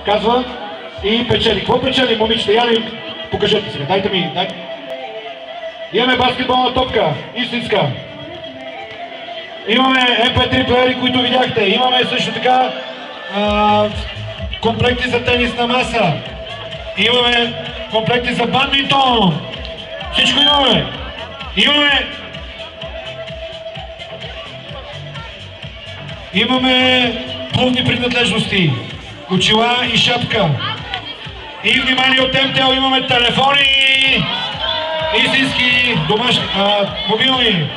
казва и печели. Какво печели, момичета? Я ли покажете сега, дайте ми. Имаме баскетболна топка, истинска. Имаме MP3 плеери, които видяхте. Имаме също така комплекти за тенисна маса. Имаме комплекти за бадминтон. Всичко имаме. Имаме плувни принадлежности, очила и шапка. И внимание от МТЛ, имаме телефони, истински, домашни, мобилни,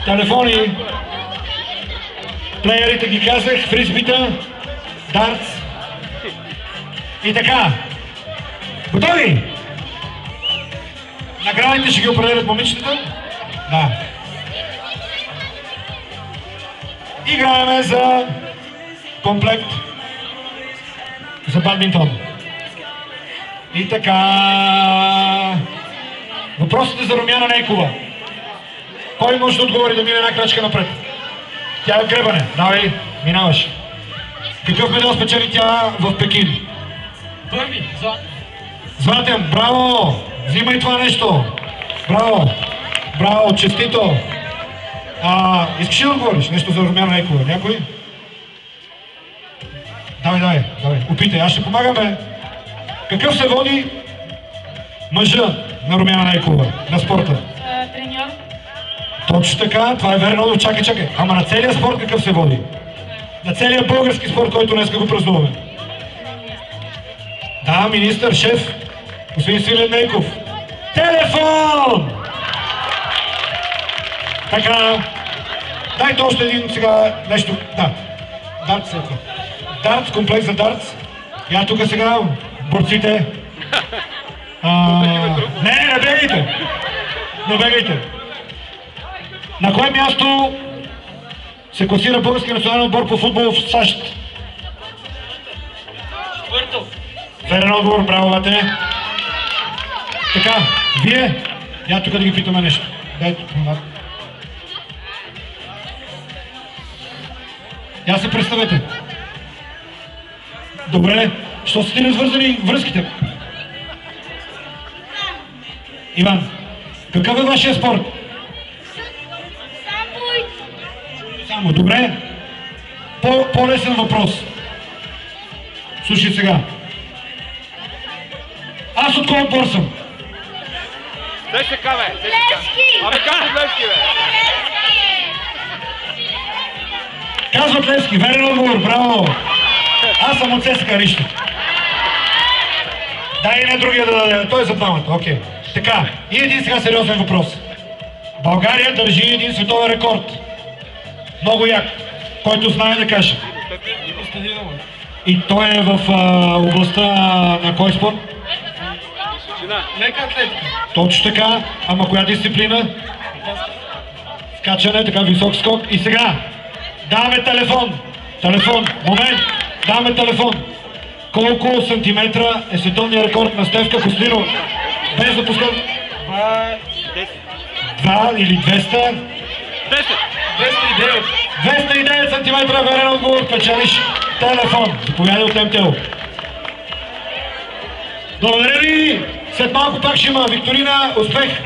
телефони, плеерите ги казах, фризбита, дартс и така. Готови? Наградите ще ги определят момичетата? Да. Играеме за комплект за бадминтон. И така... Въпросът е за Румяна Нейкова. Кой може да отговори да мине една крачка напред? Тя е в гребане. Давай, минаваш. Какъв медал спечели тя в Пекин? Първи, Златен, браво! Взимай това нещо. Браво, честито. Искаш ли да отговориш нещо за Румяна Нейкова? Някой? Давай. Опитай, аз ще помагаме. Какъв се води мъжа на Румяна Нейкова, на спорта? Треньор. Точно така, това е верно. Чакай. Ама на целия спорт какъв се води? На целия български спорт, който днес го празнуваме. Да, министър, шеф, господин Свилен Нейков. Телефон! Така, дайте още един сега нещо. Да, дартс след това. Дартс, комплекс за дартс. Я тук сега, борците. Не бегайте. На кое място се класира българския национален отбор по футбол в САЩ? Четвърто. Верен отговор, браво, бате. Така, вие, я тук да ги питаме нещо. Дайте, я се представете. Добре, що са ти развързани връзките? Иван, какъв е вашия спорт? Само, добре. По-лесен въпрос. Слушай сега. Аз от кой отбор съм? Левски! Абе казват Левски, бе! Казват Левски, верен отговор, браво! Аз съм от ЦСКА Рища. Дай и на другия да даде, той е за двамата, окей. Така, и един сега сериозен въпрос. България държи един световен рекорд. Много як, който знае да каже. И той е в областта на кой спорт? Лека атлетика. Точно така, ама коя дисциплина? Скачане, така висок скок. И сега, даваме телефон, момент, даваме телефон. Колко сантиметра е световният рекорд на Стефка Костинова? Без да пускам. 2 или 200? 209 сантиметра, верен отговор, печелиш телефон. Заповядай от МТЛ. Благодаря ви! След малко пак ще има викторина. Успех!